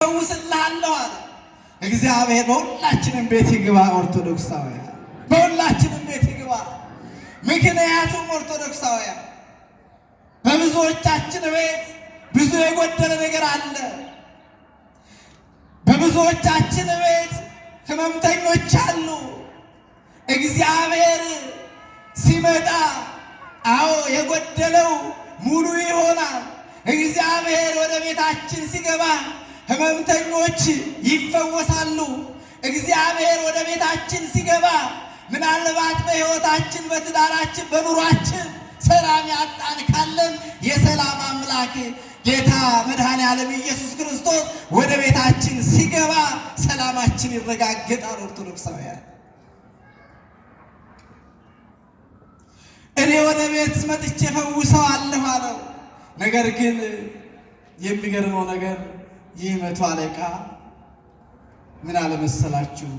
ፈውስልሃለሁ አለ እግዚአብሔር። በሁላችንም ቤት ይግባ ኦርቶዶክሳውያን፣ በሁላችንም ቤት ይግባ። ምክንያቱም ኦርቶዶክሳውያን በብዙዎቻችን ቤት ብዙ የጎደለ ነገር አለ። በብዙዎቻችን ቤት ህመምተኞች አሉ። እግዚአብሔር ሲመጣ አዎ የጎደለው ሙሉ ይሆናል። እግዚአብሔር ወደ ቤታችን ሲገባ ህመምተኞች ይፈወሳሉ። እግዚአብሔር ወደ ቤታችን ሲገባ ምናልባት በሕይወታችን፣ በትዳራችን፣ በኑሯችን ሰላም ያጣን ካለን የሰላም አምላክ ጌታ መድኃኔ ዓለም ኢየሱስ ክርስቶስ ወደ ቤታችን ሲገባ ሰላማችን ይረጋገጣል። ኦርቶዶክሳውያን እኔ ወደ ቤት መጥቼ ፈውሰዋለሁ አለው። ነገር ግን የሚገርመው ነገር ይህ መቶ አለቃ ምን አለ መሰላችሁ?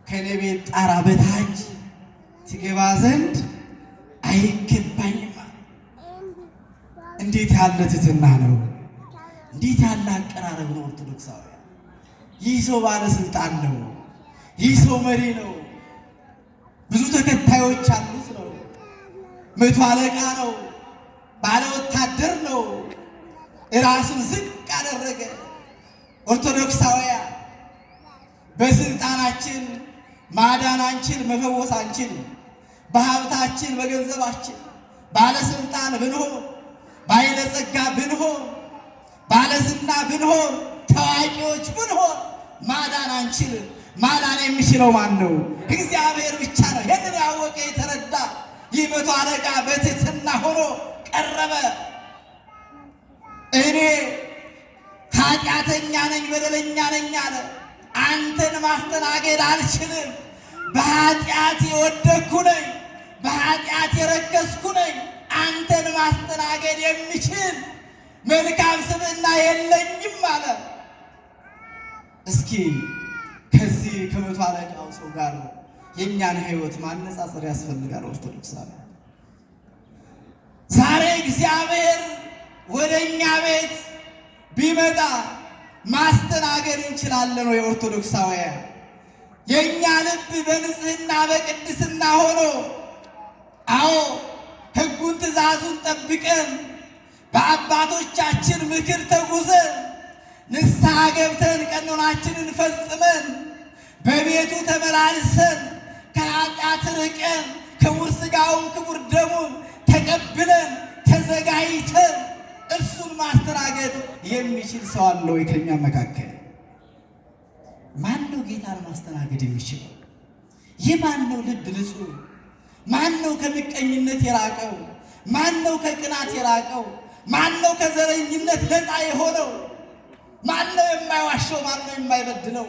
ከኔ ቤት ጣራ በታች ትገባ ዘንድ አይገባኝም። እንዴት ያለ ትሕትና ነው! እንዴት ያለ አቀራረብ ነው! ኦርቶዶክሳውያን ይህ ሰው ባለስልጣን ነው። ይህ ሰው መሪ ነው። ብዙ ተከታዮች አሉት ነው። መቶ አለቃ ነው። ባለ ወታደር ነው። ራሱን ዝቅ አደረገ። ኦርቶዶክሳውያን በስልጣናችን ማዳን አንችል፣ መፈወስ አንችል። በሀብታችን በገንዘባችን ባለስልጣን ብንሆን፣ ባለጸጋ ብንሆን፣ ባለዝና ብንሆን፣ ታዋቂዎች ብንሆን ማዳን አንችልም። ማዳን የሚችለው ማን ነው? እግዚአብሔር ብቻ ነው። ይህንን ያወቀ የተረዳ ይህ መቶ አለቃ በትሕትና ሆኖ ቀረበ። እኔ ኃጢአተኛ ነኝ፣ በደለኛ ነኝ አለ። አንተን ማስተናገድ አልችልም። በኃጢአት የወደቅኩ ነኝ፣ በኃጢአት የረከስኩ ነኝ። አንተን ማስተናገድ የሚችል መልካም ስብዕና የለኝም አለ። እስኪ ከዚህ ከመቶ አለቃው ሰው ጋር የእኛን ሕይወት ማነጻጸር ያስፈልጋል። ኦርቶዶክሳውያን ዛሬ እግዚአብሔር ወደ እኛ ቤት ቢመጣ ማስተናገድ እንችላለን ወይ? ኦርቶዶክሳውያን የእኛ ልብ በንጽህና በቅድስና ሆኖ አዎ ሕጉን ትእዛዙን ጠብቀን በአባቶቻችን ምክር ተጉዘን ንስሐ ገብተን ቀኖናችንን ፈጽመን በቤቱ ተመላልሰን ከኃጢአት ርቀን ክቡር ሥጋውን ክቡር ደሙን ተቀብለን ተዘጋጅተን እርሱን ማስተናገድ የሚችል ሰው አለ ወይ? ከኛ መካከል ማን ነው ጌታን ማስተናገድ የሚችለው? የማን ነው ልብ ንጹሕ? ማን ነው ከምቀኝነት የራቀው? ማን ነው ከቅናት የራቀው? ማን ነው ከዘረኝነት ነፃ የሆነው? ማን ነው የማይዋሸው? ማን ነው የማይበድለው?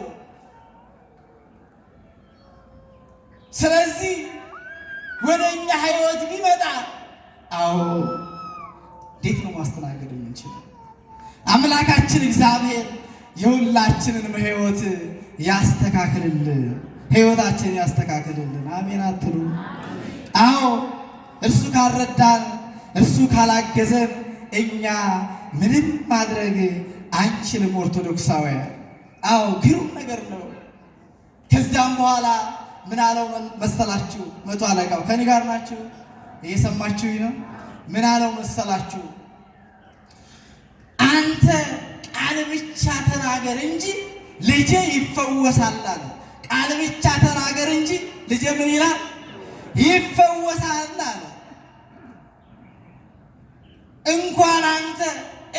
ስለዚህ ወደ እኛ ሕይወት ቢመጣ አዎ እንዴት ነው ማስተናገድ የምንችለው? አምላካችን እግዚአብሔር የሁላችንንም ሕይወት ያስተካክልልን፣ ሕይወታችንን ያስተካክልልን። አሜን አትሉ? አዎ እርሱ ካልረዳን፣ እርሱ ካላገዘን እኛ ምንም ማድረግ አንችልም። ኦርቶዶክሳውያን አዎ ግሩም ነገር ነው። ከዚያም በኋላ ምን አለው መሰላችሁ? መቶ አለቃው ከኔ ጋር ናችሁ? እየሰማችሁኝ ነው? ምን አለው መሰላችሁ? አንተ ቃል ብቻ ተናገር እንጂ ልጄ ይፈወሳል አለ። ቃል ብቻ ተናገር እንጂ ልጄ ምን ይላል? ይፈወሳል አለ። እንኳን አንተ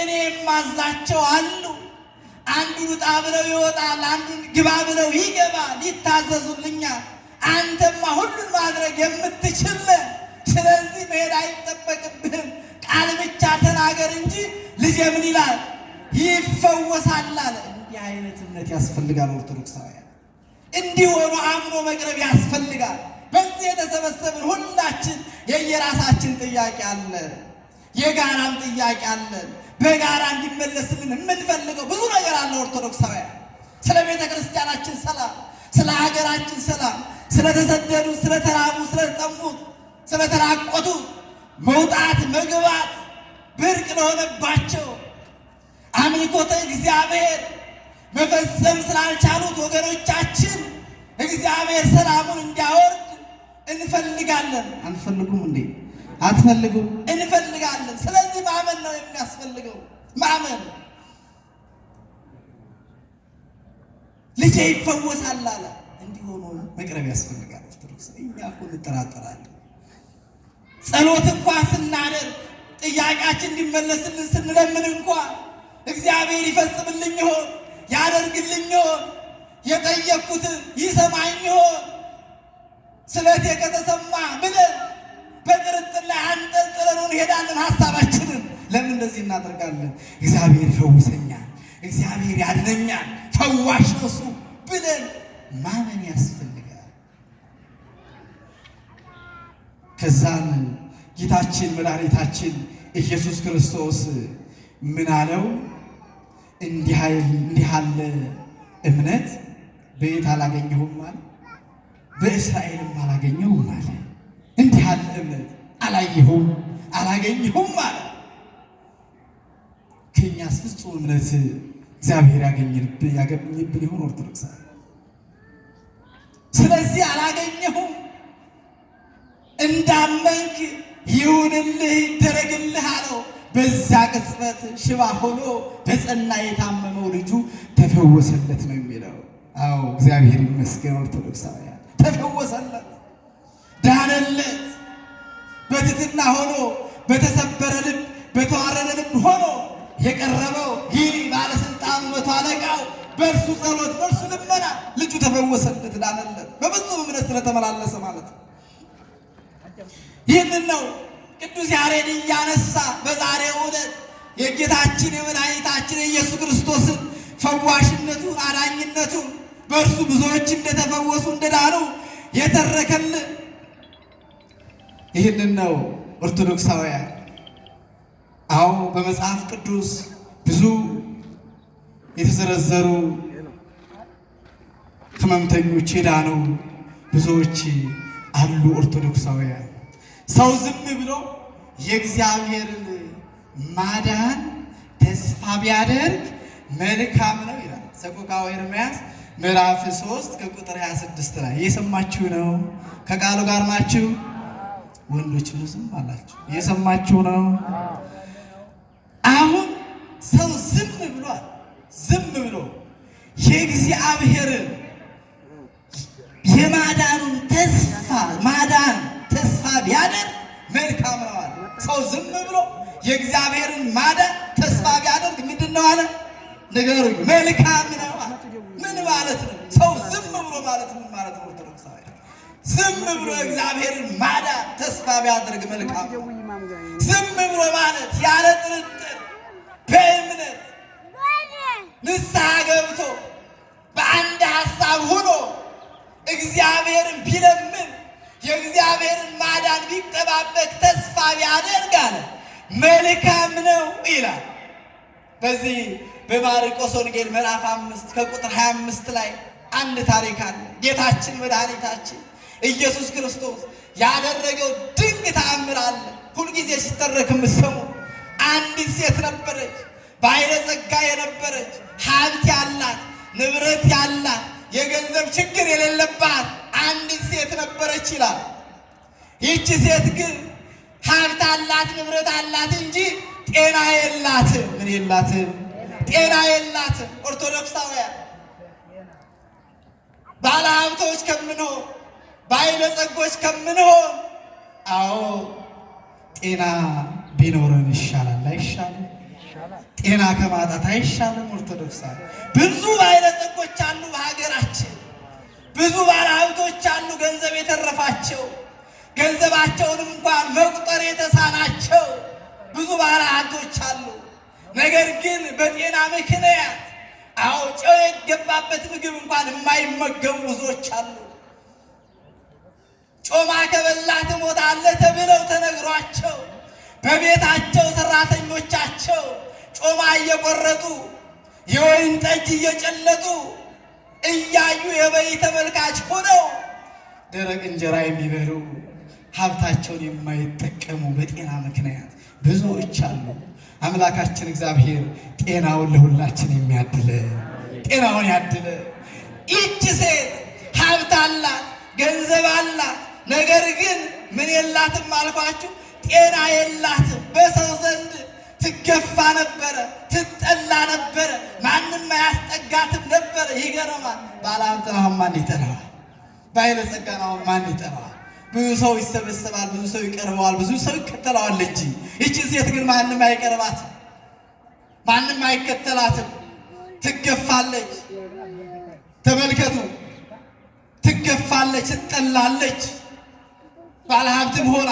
እኔ የማዛቸው አሉ። አንዱን ውጣ ብለው ይወጣል፣ አንዱን ግባ ብለው ይገባል፣ ይታዘዙልኛል። አንተማ ሁሉን ማድረግ የምትችል ስለዚህ መሄድ አይጠበቅብህም። ቃል ብቻ ተናገር እንጂ ልጄ ምን ይላል? ይፈወሳል አለ። እንዲህ አይነት እምነት ያስፈልጋል ኦርቶዶክሳውያን። እንዲህ ሆኖ አምኖ መቅረብ ያስፈልጋል። በዚህ የተሰበሰብን ሁላችን የየራሳችን ጥያቄ አለ፣ የጋራም ጥያቄ አለን። በጋራ እንዲመለስልን የምንፈልገው ብዙ ነገር አለ። ኦርቶዶክሳውያን ስለ ቤተ ክርስቲያናችን ሰላም፣ ስለ ሀገራችን ሰላም፣ ስለተሰደዱ፣ ስለተራቡ፣ ስለተጠሙት፣ ስለተራቆቱ መውጣት መግባት ብርቅ ለሆነባቸው አምልኮተ እግዚአብሔር መፈጸም ስላልቻሉት ወገኖቻችን እግዚአብሔር ሰላሙን እንዲያወርድ እንፈልጋለን። አንፈልጉም እንዴ? አትፈልጉም? እንፈልጋለን። ስለዚህ ማመን ነው የሚያስፈልገው። ማመን ልጄ ይፈወሳል አለ። እንዲሆኑ መቅረብ ያስፈልጋል። ኦርቶዶክስ እኛ እኮ እንጠራጠራለን። ጸሎት እንኳን ስናደርግ ጥያቄያችን እንዲመለስልን ስንለምን እንኳን እግዚአብሔር ይፈጽምልኝ ይሆን? ያደርግልኝ ይሆን? የጠየቅኩትን ይሰማኝ ይሆን? ስለቴ ከተሰማ ብለን በጥርጥር ላይ አንጠልጥለን እንሄዳለን ሀሳባችንን። ለምን እንደዚህ እናደርጋለን? እግዚአብሔር ይፈውሰኛል፣ እግዚአብሔር ያድነኛል፣ ፈዋሽ ነው እሱ ብለን ማመን ያስፈልጋል። ከዛን ጌታችን መድኃኒታችን ኢየሱስ ክርስቶስ ምን አለው? እንዲህ ያለ እምነት በየት አላገኘሁም አለ? በእስራኤልም አላገኘሁም አለ። እንዲህ ያለ እምነት አላገኘሁም አለ። ከእኛስ ፍጹም እምነት እግዚአብሔር ያገኝብን ይሆን? ኦርቶዶክስ ስለዚህ አላገኘሁም፣ እንዳመንክ ይሁንልህ ይደረግልህ አለው። በዛ ቅጽበት ሽባ ሆኖ በጸና የታመመው ልጁ ተፈወሰለት ነው የሚለው። አዎ እግዚአብሔር ይመስገን። ኦርቶዶክሳውያን ተፈወሰለት፣ ዳነለት። በትሕትና ሆኖ በተሰበረ ልብ በተዋረደ ልብ ሆኖ የቀረበው ይህ ባለስልጣኑ መቶ አለቃው በእርሱ ጸሎት በእርሱ ልመና ልጁ ተፈወሰለት፣ ዳነለት። በፍጹም እምነት ስለተመላለሰ ማለት ነው። ይህንን ነው ቅዱስ ያሬድ እያነሳ በዛሬው ዕለት የጌታችን የመድኃኒታችን የኢየሱስ ክርስቶስን ፈዋሽነቱን አዳኝነቱን በእርሱ ብዙዎች እንደተፈወሱ እንደዳኑ የተረከልን። ይህንን ነው ኦርቶዶክሳውያን። አዎ በመጽሐፍ ቅዱስ ብዙ የተዘረዘሩ ሕመምተኞች የዳኑ ብዙዎች አሉ። ኦርቶዶክሳውያን ሰው ዝም ብሎ የእግዚአብሔርን ማዳን ተስፋ ቢያደርግ መልካም ነው ይላል ሰቆቃወ ኤርምያስ ምዕራፍ 3 ከቁጥር 26 ላይ። እየሰማችሁ ነው? ከቃሉ ጋር ናችሁ? ወንዶች ዝም አላችሁ? እየሰማችሁ ነው? አሁን ሰው ዝም ብሏል። ዝም ብሎ የእግዚአብሔርን የማዳኑን ተስፋ ቢያደርግ መልካም ነው አለ። ሰው ዝም ብሎ የእግዚአብሔርን ማዳን ተስፋ ቢያደርግ ምንድን ነው አለ? ንገሩኝ። መልካም ነው አለ። ምን ማለት ነው? ሰው ዝም ብሎ ማለት ምን ማለት ነው? ኦርቶዶክሳውያን ዝም ብሎ እግዚአብሔርን ማዳን ተስፋ ቢያደርግ መልካም ነው። ዝም ብሎ ማለት ያለ ጥርጥር በእምነት ንስሐ ገብቶ በአንድ ሐሳብ ሆኖ እግዚአብሔርን ቢለምን የእግዚአብሔርን ማዳን ቢጠባበቅ ተስፋ ቢያደርግ አለ መልካም ነው ይላል። በዚህ በማርቆስ ወንጌል ምዕራፍ 5 ከቁጥር 25 ላይ አንድ ታሪክ አለ። ጌታችን መድኃኒታችን ኢየሱስ ክርስቶስ ያደረገው ድንቅ ተአምር አለ። ሁልጊዜ ሲተረክ የምትሰሙ አንዲት ሴት ነበረች፣ ባለጸጋ የነበረች ሀብት ያላት ንብረት ያላት የገንዘብ ችግር የሌለባት አንዲት ሴት ነበረች ይላል። ይህች ሴት ግን ሀብት አላት ንብረት አላት እንጂ ጤና የላትም። ምን የላትም? ጤና የላትም። ኦርቶዶክሳውያን ባለ ሀብቶች ከምንሆን ባለጸጎች ከምንሆን አዎ ጤና ቢኖረን ይሻላል አይሻልም? ጤና ከማጣት አይሻልም? ኦርቶዶክሳውያን ብዙ ባለጸጎች አሉ በሀገራችን፣ ብዙ ባለ ሀብቶች አሉ ገንዘብ የተረፋቸው፣ ገንዘባቸውን እንኳን መቁጠር የተሳናቸው ብዙ ባለ ሀብቶች አሉ። ነገር ግን በጤና ምክንያት አዎ ጨው የገባበት ምግብ እንኳን የማይመገቡ ብዙዎች አሉ። ጮማ ከበላህ ትሞታለህ ተብለው ተነግሯቸው በቤታቸው ሰራተኞቻቸው ጮማ እየቆረጡ የወይን ጠጅ እየጨለጡ እያዩ የበይ ተመልካች ሆነው ደረቅ እንጀራ የሚበሉ ሀብታቸውን የማይጠቀሙ በጤና ምክንያት ብዙዎች አሉ። አምላካችን እግዚአብሔር ጤናውን ለሁላችን የሚያድለ ጤናውን ያድለ። ይህች ሴት ሀብት አላት፣ ገንዘብ አላት፣ ነገር ግን ምን የላትም አልኳችሁ? ጤና የላትም። በሰው ዘንድ ትገፋ ነበረ፣ ትጠላ ነበረ፣ ማንም አያስጠጋትም ነበረ። ይገርማል። ባለሀብት ነው ማን ይጠራዋል? ባለጸጋ ነው ማን ይጠራዋል? ብዙ ሰው ይሰበሰባል፣ ብዙ ሰው ይቀርበዋል፣ ብዙ ሰው ይከተለዋል እንጂ ይህች ሴት ግን ማንም አይቀርባትም፣ ማንም አይከተላትም። ትገፋለች። ተመልከቱ፣ ትገፋለች፣ ትጠላለች። ባለሀብትም ሆና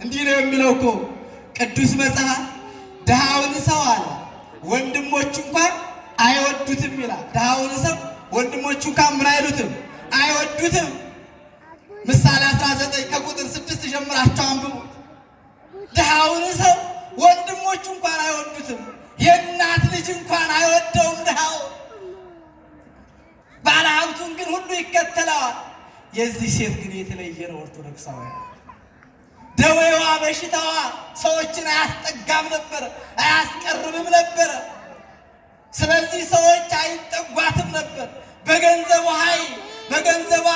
እንዲህ ነው የሚለው እኮ ቅዱስ መጽሐፍ፣ ድሃውን ሰው አለ ወንድሞቹ እንኳን አይወዱትም ይላል። ድሃውን ሰው ወንድሞቹ እንኳን ምን አይሉትም? አይወዱትም። ምሳሌ 19 ከቁጥር 6 ጀምራችሁ አንብቡ። ድሃውን ሰው ወንድሞቹ እንኳን አይወዱትም። የእናት ልጅ እንኳን አይወደውም ድሃው። ባለሀብቱን ግን ሁሉ ይከተለዋል። የዚህ ሴት ግን የተለየ ነው። ኦርቶዶክሳውያን ደዌዋ በሽታዋ ሰዎችን አያስጠጋም ነበረ፣ አያስቀርብም ነበረ። ስለዚህ ሰዎች አይጠጓትም ነበር። በገንዘቧ ኃይል በገንዘቧ